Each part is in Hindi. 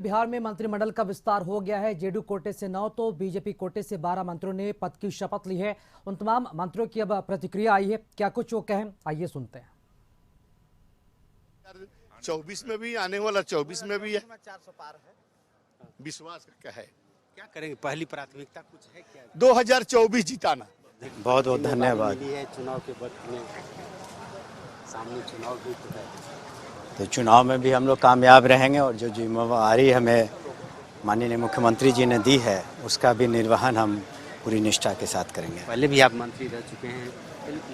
बिहार में मंत्रिमंडल का विस्तार हो गया है। जेडीयू कोटे से 9 तो बीजेपी कोटे से 12 मंत्रियों ने पद की शपथ ली है। उन तमाम मंत्रियों की अब प्रतिक्रिया आई है, क्या कुछ वो कहें, आइए सुनते हैं। 24 में भी आने वाला 24 में भी है। 400 पार है, विश्वास क्या है। क्या करेंगे, पहली प्राथमिकता कुछ है क्या? 2024 जिताना। बहुत बहुत धन्यवाद। चुनाव के वक्त में सामने चुनाव भी तो चुनाव में भी हम लोग कामयाब रहेंगे और जो जिम्मेवारी हमें माननीय मुख्यमंत्री जी ने दी है उसका भी निर्वहन हम पूरी निष्ठा के साथ करेंगे। पहले भी आप मंत्री रह चुके हैं,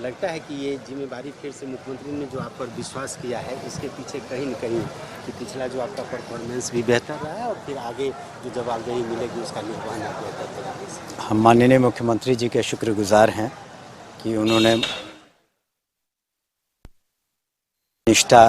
लगता है कि ये जिम्मेवारी फिर से मुख्यमंत्री ने जो आप पर विश्वास किया है इसके पीछे कहीं न कहीं कि पिछला जो आपका परफॉर्मेंस भी बेहतर रहा है और फिर आगे जो जवाबदेही मिलेगी उसका निर्वहन आप बेहतर तरीके से। हम माननीय मुख्यमंत्री जी के शुक्रगुजार हैं कि उन्होंने निष्ठा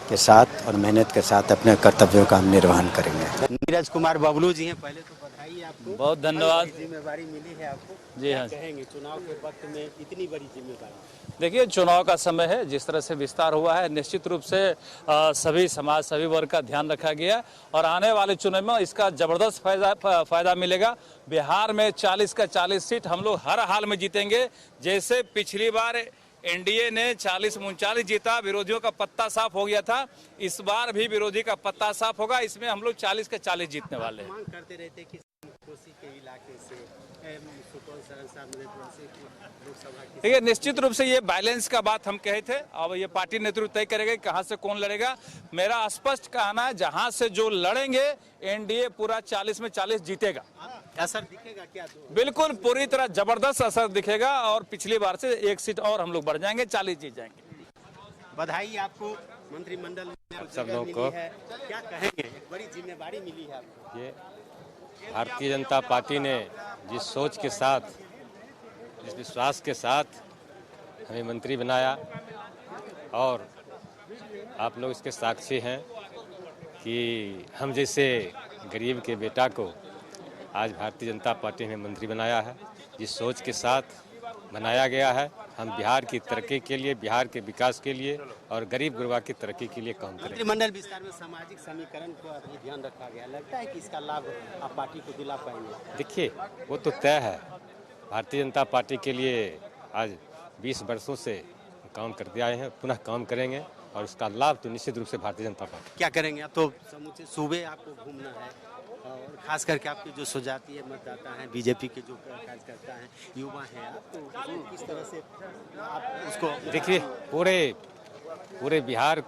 के साथ और मेहनत के साथ अपने कर्तव्यों का हम निर्वहन करेंगे। नीरज कुमार बबलू जी हैं, पहले तो बधाई आपको, बहुत धन्यवाद। जिम्मेवारी मिली है आपको, जी हाँ। कहेंगे चुनाव के वक्त में इतनी बड़ी जिम्मेवारी? देखिए, चुनाव का समय है, जिस तरह से विस्तार हुआ है निश्चित रूप से सभी समाज सभी वर्ग का ध्यान रखा गया और आने वाले चुनाव में इसका जबरदस्त फायदा मिलेगा। बिहार में 40 का 40 सीट हम लोग हर हाल में जीतेंगे। जैसे पिछली बार एनडीए ने 40-39 जीता, विरोधियों का पत्ता साफ हो गया था, इस बार भी विरोधी का पत्ता साफ होगा। इसमें हम लोग 40 के 40 जीतने वाले हैं। मांग करते रहते कि कोसी के इलाके से देखिए, निश्चित रूप से ये बैलेंस का बात हम कहे थे। अब ये पार्टी नेतृत्व तय करेगा कहां से कौन लड़ेगा। मेरा स्पष्ट कहना है, जहां से जो लड़ेंगे एनडीए पूरा 40 में 40 जीतेगा। असर दिखेगा क्या? बिल्कुल पूरी तरह जबरदस्त असर दिखेगा और पिछली बार से 1 सीट और हम लोग बढ़ जाएंगे, 40 जीत जाएंगे। बधाई आपको, मंत्रिमंडल में सब लोग को। क्या कहेंगे, बड़ी जिम्मेवारी मिली है आपको? ये भारतीय जनता पार्टी ने जिस सोच के साथ, जिस विश्वास के साथ हमें मंत्री बनाया और आप लोग इसके साक्षी हैं कि हम जैसे गरीब के बेटा को आज भारतीय जनता पार्टी ने मंत्री बनाया है। जिस सोच के साथ बनाया गया है, हम बिहार की तरक्की के लिए, बिहार के विकास के लिए और गरीब गुरबा की तरक्की के लिए काम करेंगे। मंत्रिमंडल विस्तार में सामाजिक समीकरण को भी ध्यान रखा गया, लगता है कि इसका लाभ आप पार्टी को दिला पाएंगे? देखिए, वो तो तय है। भारतीय जनता पार्टी के लिए आज 20 वर्षों से काम करते आए हैं, पुनः काम करेंगे और उसका लाभ तो निश्चित रूप से भारतीय जनता पार्टी। क्या करेंगे आप? तो समूचे सूबे आपको घूमना है और खास करके आपके जो सुजातीय मतदाता हैं, बीजेपी के जो कार्यकर्ता हैं, युवा हैं, आप तो किस तरह से आप उसको? देखिए, पूरे बिहार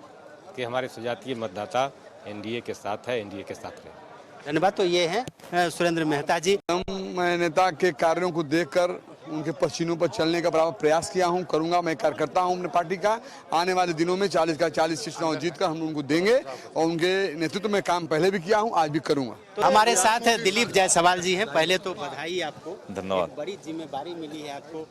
के हमारे सुजातीय मतदाता एनडीए के साथ है, एनडीए के साथ रहे। धन्यवाद। तो ये है सुरेंद्र मेहता जी। मैं नेता के कार्यों को देखकर उनके पसीनों पर चलने का बराबर प्रयास किया हूं, करूंगा। मैं कार्यकर्ता हूं अपने पार्टी का। आने वाले दिनों में 40 का 40 सीट चुनाव जीतकर हम उनको देंगे और उनके नेतृत्व में काम पहले भी किया हूं, आज भी करूंगा। तो हमारे साथ है दिलीप जायसवाल जी हैं। पहले तो बधाई आपको, धन्यवाद। बड़ी जिम्मेवारी मिली है आपको,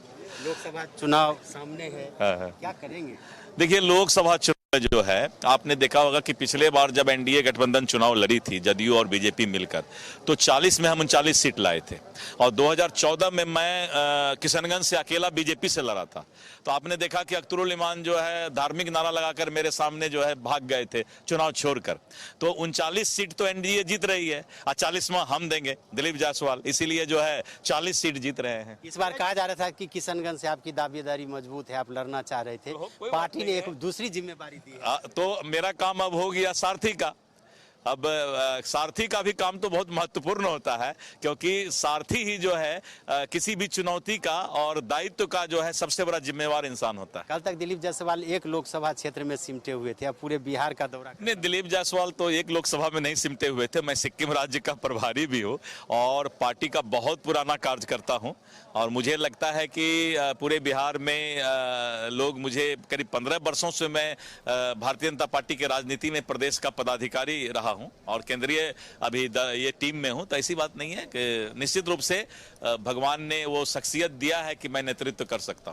लोकसभा चुनाव सामने है, क्या करेंगे? देखिए, लोकसभा चुनाव जो है, आपने देखा होगा कि पिछले बार जब एनडीए गठबंधन चुनाव लड़ी थी, जदयू और बीजेपी मिलकर, तो 40 में हम 39 सीट लाए थे और 2014 में मैं किशनगंज से अकेला बीजेपी से लड़ा था। तो आपने देखा कि अख्तरुल इमान जो है धार्मिक नारा लगाकर मेरे सामने जो है भाग गए थे चुनाव छोड़कर। तो 39 सीट तो एनडीए जीत रही है और 40वां हम देंगे, दिलीप जायसवाल, इसीलिए जो है 40 सीट जीत रहे हैं। इस बार कहा जा रहा था कि किशनगंज से आपकी दावेदारी मजबूत है, आप लड़ना चाह रहे थे, पार्टी ने एक दूसरी जिम्मेवारी दी है। तो मेरा काम अब हो गया सारथी का। अब सारथी का भी काम तो बहुत महत्वपूर्ण होता है, क्योंकि सारथी ही जो है किसी भी चुनौती का और दायित्व का जो है सबसे बड़ा जिम्मेवार इंसान होता है। कल तक दिलीप जायसवाल एक लोकसभा क्षेत्र में सिमटे हुए थे, अब पूरे बिहार का दौरा। नहीं, दिलीप जायसवाल तो एक लोकसभा में नहीं सिमटे हुए थे। मैं सिक्किम राज्य का प्रभारी भी हूँ और पार्टी का बहुत पुराना कार्यकर्ता हूँ और मुझे लगता है कि पूरे बिहार में लोग मुझे करीब 15 वर्षों से मैं भारतीय जनता पार्टी के राजनीति में प्रदेश का पदाधिकारी रहा हूं और केंद्रीय अभी ये टीम में हूं। तो ऐसी बात नहीं है कि निश्चित रूप से भगवान ने वो शख्सियत दिया है कि मैं नेतृत्व कर सकता हूं।